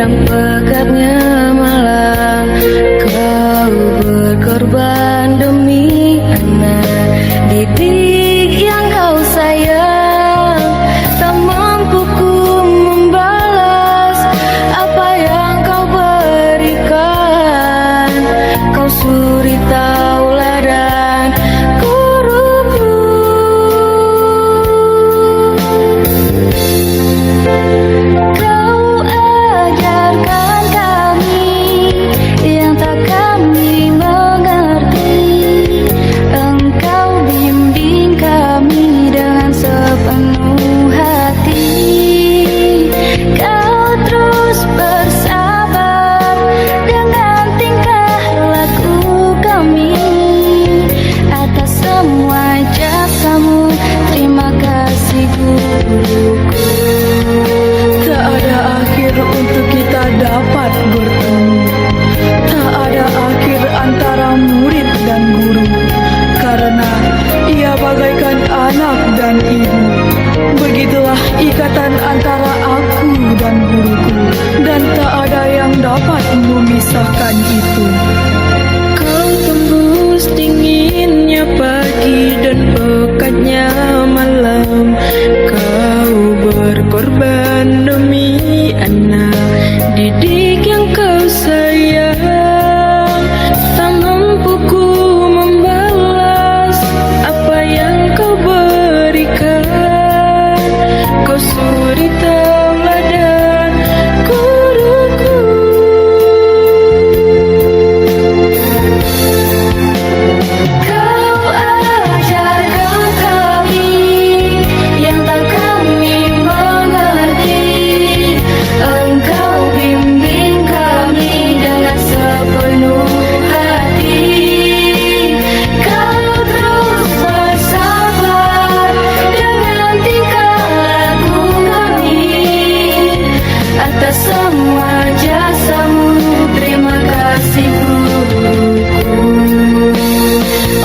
yang pekatnya malam, kau berkorban demi anak didik yang kau sayang. Tak mampu ku membalas apa yang kau berikan. Kau suri tauladan guruku. Kau ajarkan kami yang tak kami mengerti. Engkau bimbing kami dengan sepenuh hati. Kau terus bersabar dengan tingkah laku kami. Atas semua jasamu, terima kasih guruku. Tak ada akhir untuk kita dapat bertemu. Tak ada akhir antara murid dan guru, karena ia bagaikan anak dan ibu. Begitulah ikatan antara aku dan guruku, dan tak ada yang dapat memisahkan itu. Kau tembus dinginnya pagi dan pekatnya malam. Kau berkorban demi anak didik yang kau sayang. Tak mampu ku membalas apa yang kau berikan. Kau suri tauladan guruku. Kau ajarkan kami yang tak kami mengerti. Engkau bimbing kami dengan sepenuh hati. Kau terus bersabar dengan tingkah laku kami. Atas semua jasamu, terima kasih guruku.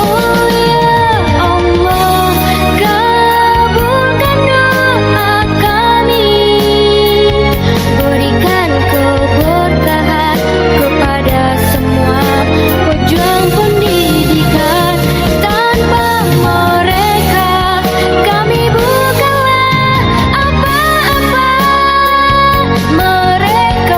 Oh ya Allah, kabulkan doa kami. Berikan keberkahan kepada semua pejuang pendidikan. Tanpa mereka kami bukanlah apa-apa. Mereka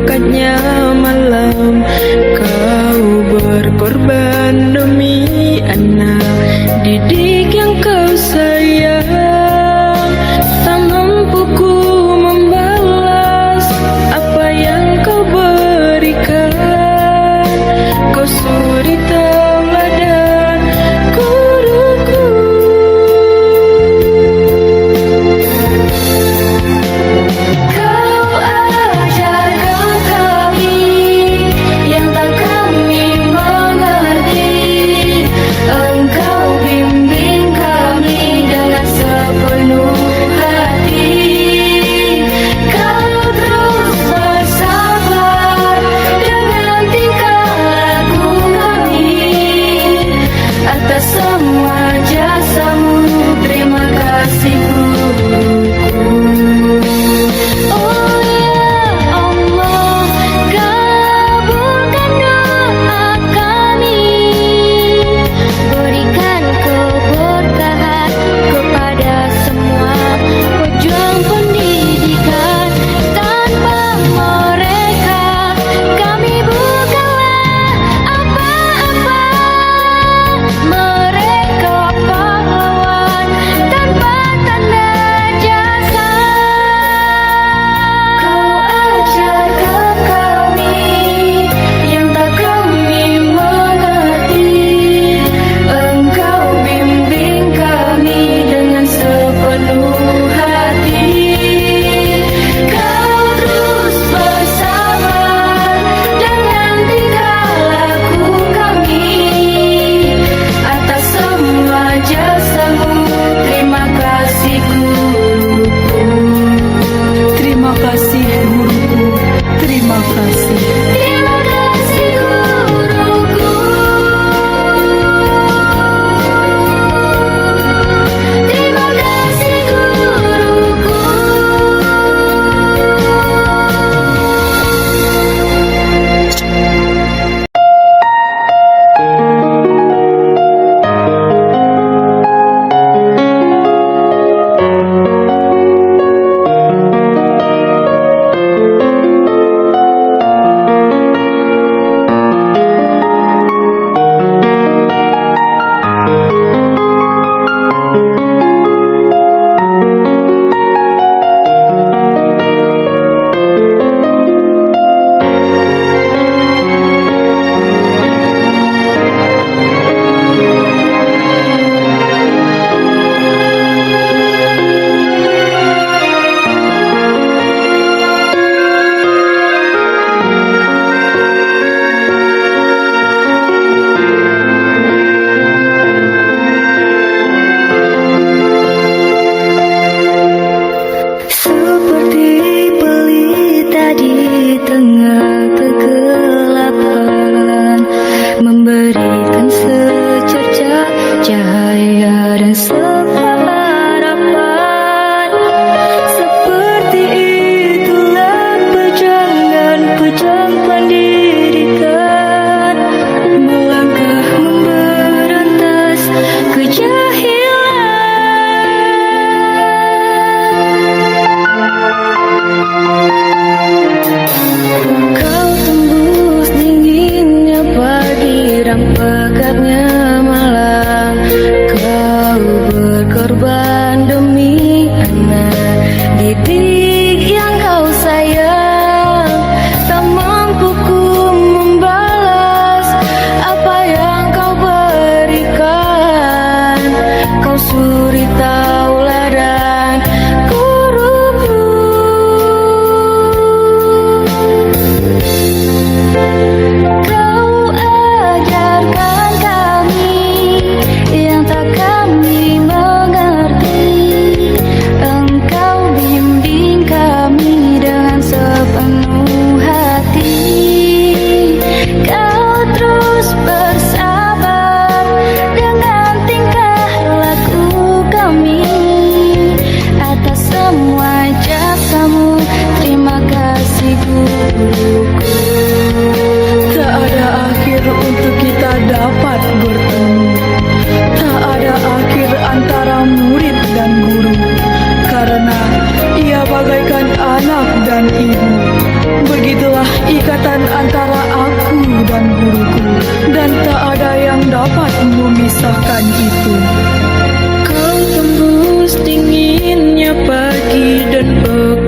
dekatnya malam, kau berkorban demi anak didik yang kau sayang. Tak mampu ku membalas apa yang kau berikan. Kau suri tauladan guruku. Kau ajarkan kami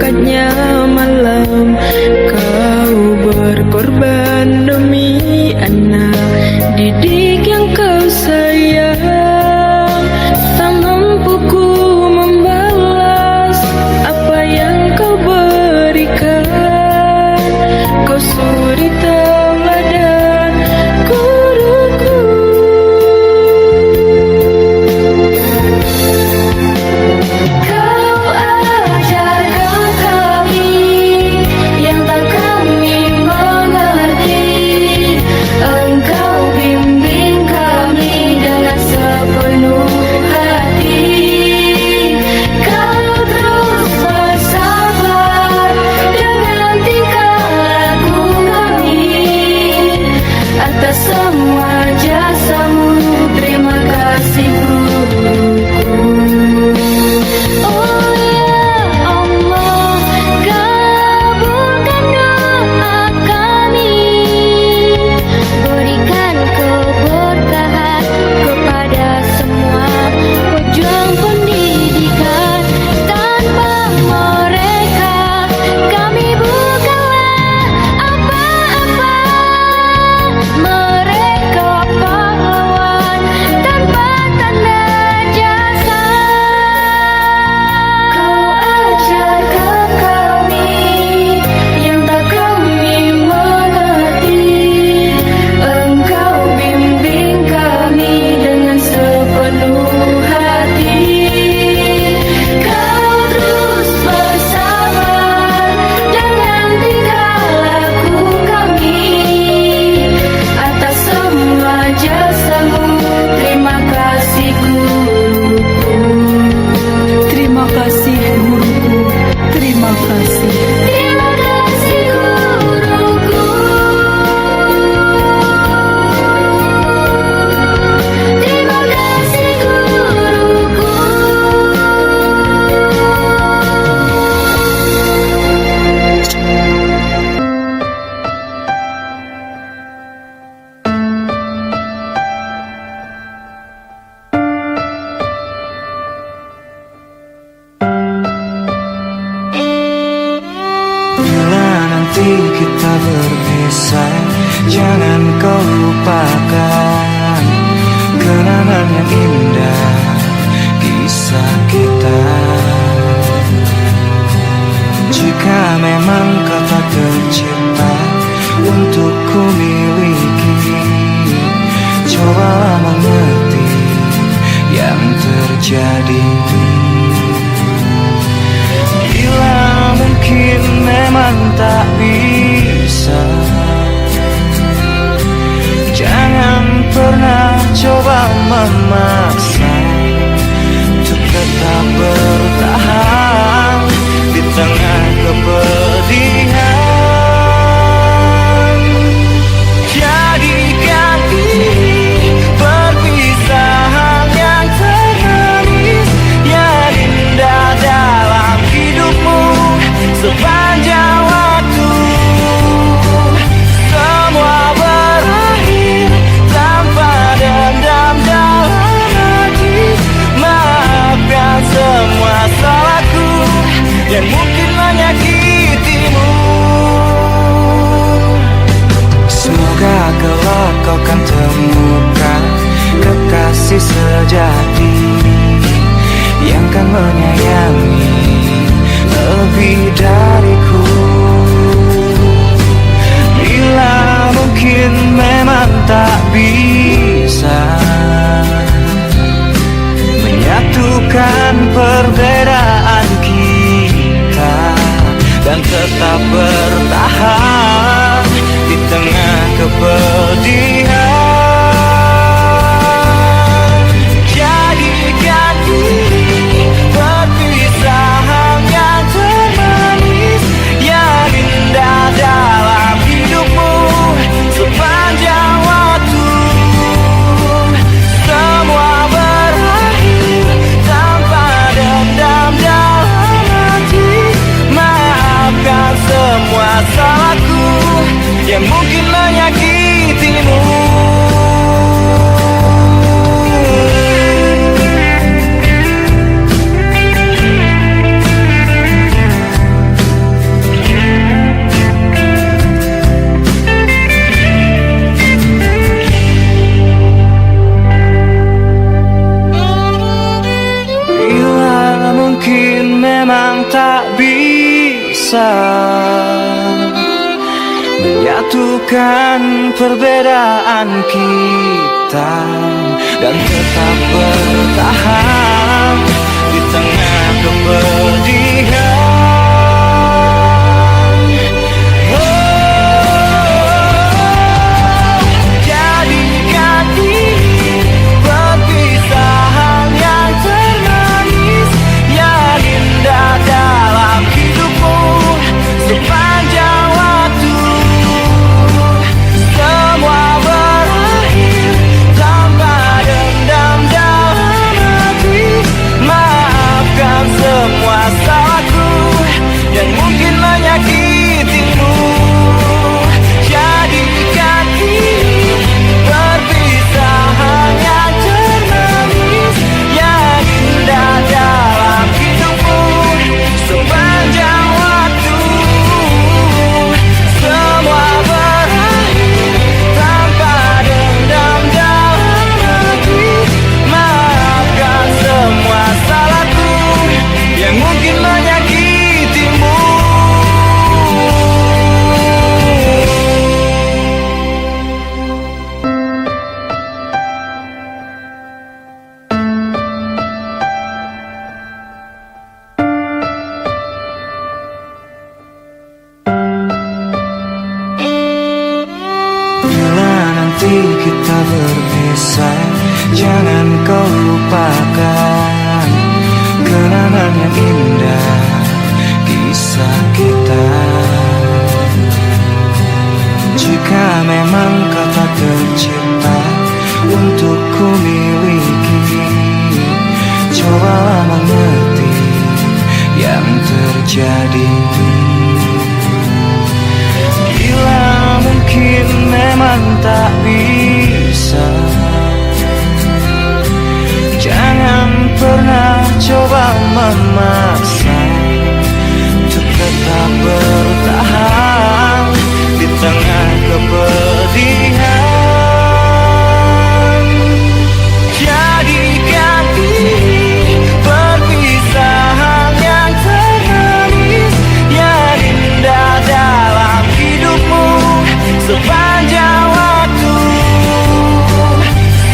dekatnya malam, kau berkorban demi anak didik yang kau sayang. Tak mampu ku membalas apa yang kau berikan. Kau suri teladan guruku. Kau ajarkan kami yang tak kami mengerti. Engkau bimbing kami dengan sepenuh hati. Kau terus bersabar dengan tingkah laku kami. Atas semua jasamu, terima kasih guruku. Oh ya Allah, kabulkan doa kami. Berikan keberkahan kepada semua pejuang pendidikan. Tanpa mereka kami bukanlah apa-apa. Mereka pahlawan tanpa tanda jasa. Kau ajarkan kami yang tak kami mengerti. Engkau bimbing kami dengan sepenuh hati. Kau terus bersabar dengan tingkah laku kami. Atas semua jasamu, terima kasih guruku. Terima kasih guruku, terima kasih. Terima kasih guruku. Terima kasih guruku. Bila nanti kita berpisah, jangan kau lupakan kenangan yang indah kisah kita. Jika memang kau tak tercipta untuk ku miliki, cobalah mengerti yang terjadi. Bila mungkin memang tak bisa, jangan pernah coba memaksa untuk tetap bertahan di tengah kepedihan. Jadikan ini perpisahan yang termanis, yang indah dalam hidupmu sepanjang waktu. Semua berakhir tanpa dendam dalam hati. Maafkan semua salahku yang mungkin menyakitimu. Semoga kelak kau kan temukan kekasih sejati yang kan menyayangi lebih dariku. Bila mungkin memang tak bisa menyatukan perbedaan kita dan tetap bertahan di tengah kepedihan. Jadikan ini perpisahan yang termanis, yang indah dalam hidupmu sepanjang waktu. memang tak bisa menyatukan perbedaan kita dan tetap bertahan di tengah kepedihan. Jadikan ini perpisahan yang termanis, yang indah dalam hidupmu sepanjang waktu. Semua berakhir tanpa dendam dalam hati. Maafkan semua salahku yang mungkin menyakitimu. Jadikan ini perpisahan yang termanis, yang indah dalam hidupmu sepanjang waktu. Semua berakhir tanpa dendam dalam hati. Maafkan semua salahku yang mungkin menyakitimu. Bila nanti kita berpisah, jangan kau lupakan kenangan yang indah kisah kita. Jika memang kau tak tercipta untuk ku miliki, cobalah mengerti yang terjadi. Bila mungkin memang tak bisa, jangan pernah coba memaksa untuk tetap bertahan di tengah kepedihan. Jadikan ini perpisahan yang termanis, yang indah dalam hidupmu sepanjang waktu.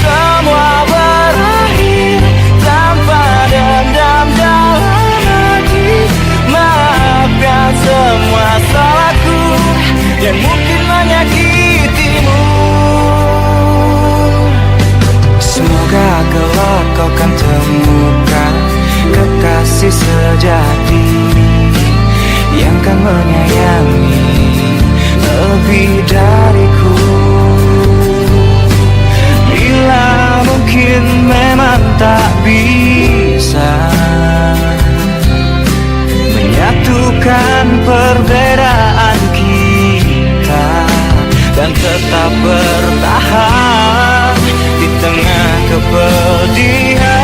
Semua berakhir tanpa dendam dalam hati. Maafkan semua salahku yang mungkin menyakitimu. Semoga kelak kau kan temukan kekasih sejati yang kan menyayangi lebih dariku. Bila mungkin memang tak bisa menyatukan perbedaan kita dan tetap bertahan di tengah kepedihan.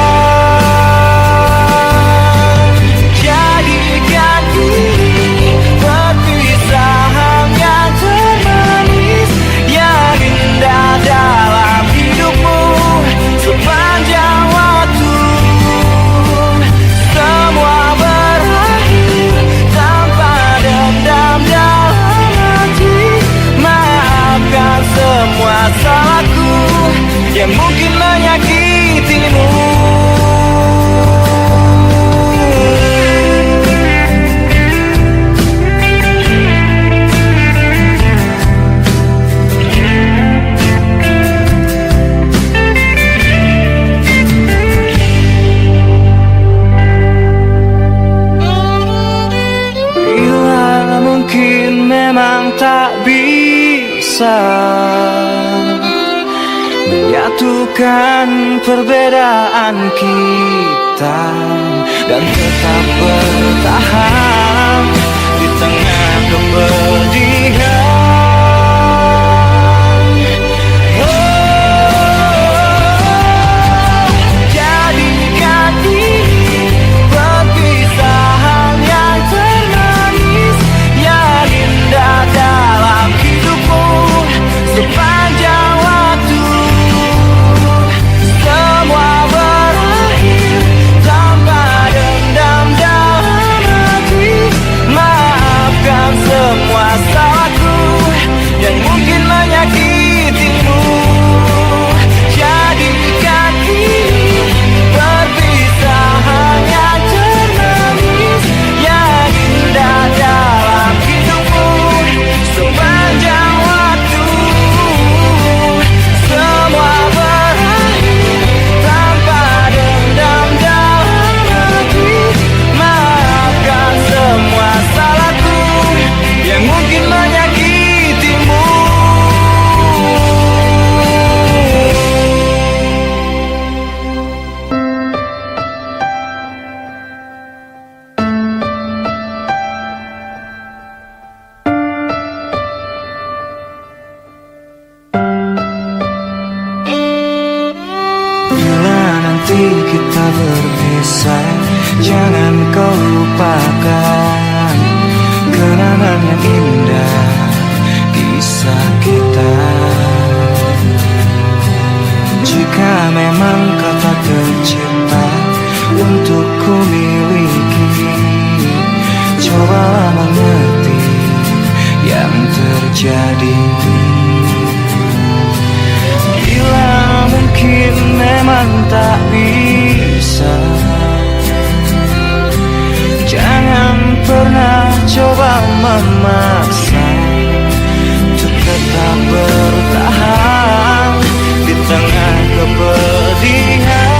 Jadikan ini perpisahan yang termanis, yang indah dalam hidupmu sepanjang waktu. Semua berakhir tanpa dendam dalam hati. Maafkan semua salahku yang mungkin menyakitimu. Bila mungkin memang tak bisa menyatukan perbedaan kita dan tetap bertahan di tengah kepedihan. Jadikan ini perpisahan yang termanis, yang indah dalam hidupmu sepanjang waktu. Semua berakhir tanpa dendam dalam jangan kau lupakan kenangan yang indah kisah kita. Jika memang kau tak tercipta untuk ku miliki, cobalah mengerti yang terjadi. Bila mungkin memang tak bisa, jangan pernah coba memaksa untuk tetap bertahan di tengah kepedihan.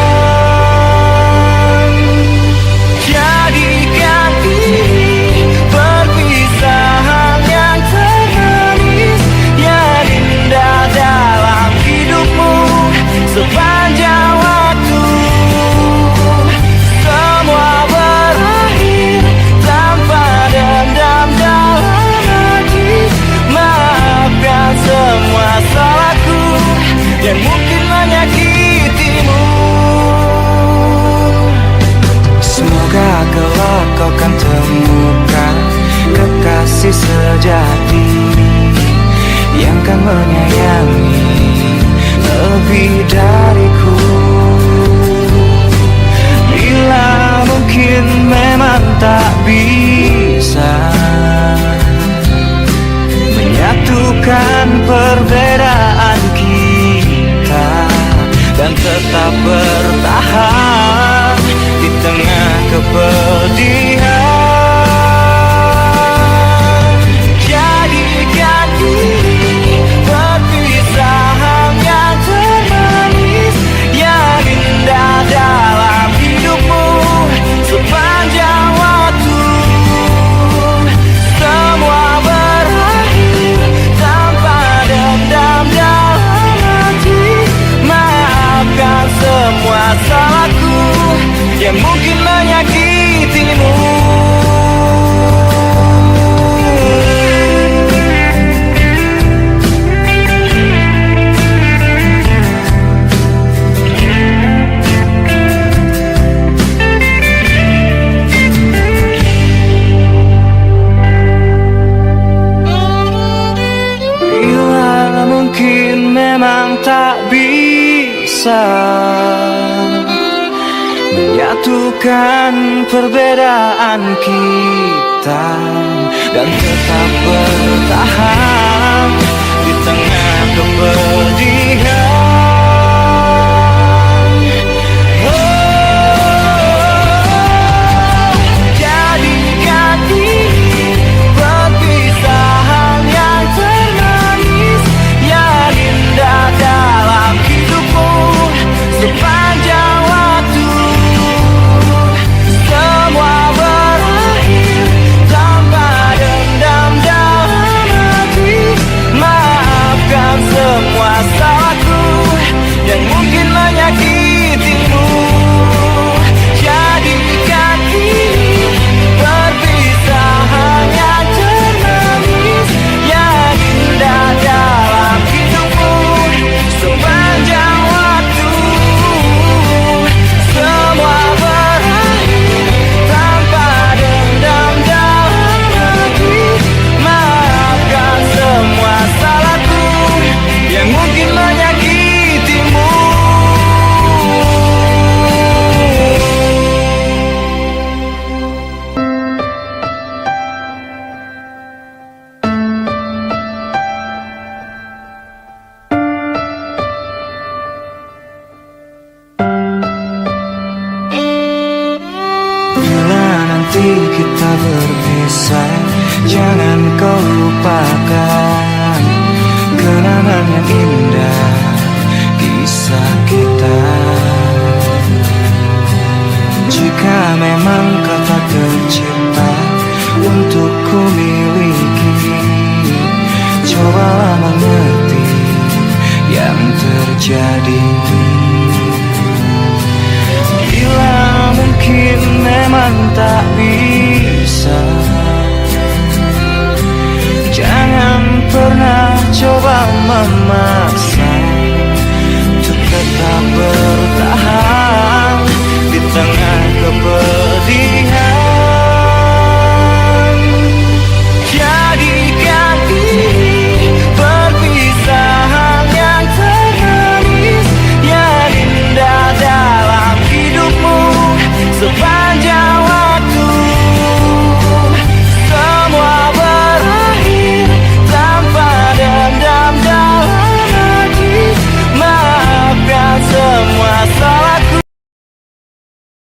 Jadikan ini perpisahan yang termanis, yang indah dalam hidupmu sepanjang waktu. Semua berakhir tanpa dendam dalam hati. Maafkan semua salahku yang mungkin menyakitimu. Semoga kelak kau kan temukan kekasih sejati yang kan menyayangi lebih dariku. Bila mungkin memang tak bisa menyatukan perbedaan kita dan tetap bertahan di tengah kepedihan. Jadikan ini perpisahan yang termanis, yang indah dalam hidupmu sepanjang waktu. Semua berakhir tanpa dendam dalam hati. Maafkan semua salahku yang mungkin menyakitimu. Bila mungkin memang tak bisa menyatukan perbedaan kita dan tetap bertahan di tengah kepedihan. Jadikan ini perpisahan yang termanis, yang indah dalam hidupmu sepanjang waktu. Semua berakhir tanpa dendam dalam hati. Maafkan semua salahku yang mungkin menyakitimu. Jadikan ini perpisahan yang termanis, yang indah dalam hidupmu sepanjang waktu. Semua berakhir tanpa dendam dalam hati. Maafkan semua salahku yang mungkin menyakitimu. Bila nanti kita berpisah, jangan kau lupakan kenangan yang indah kisah kita. Jika memang kau tak tercipta untuk ku miliki, cobalah mengerti yang terjadi.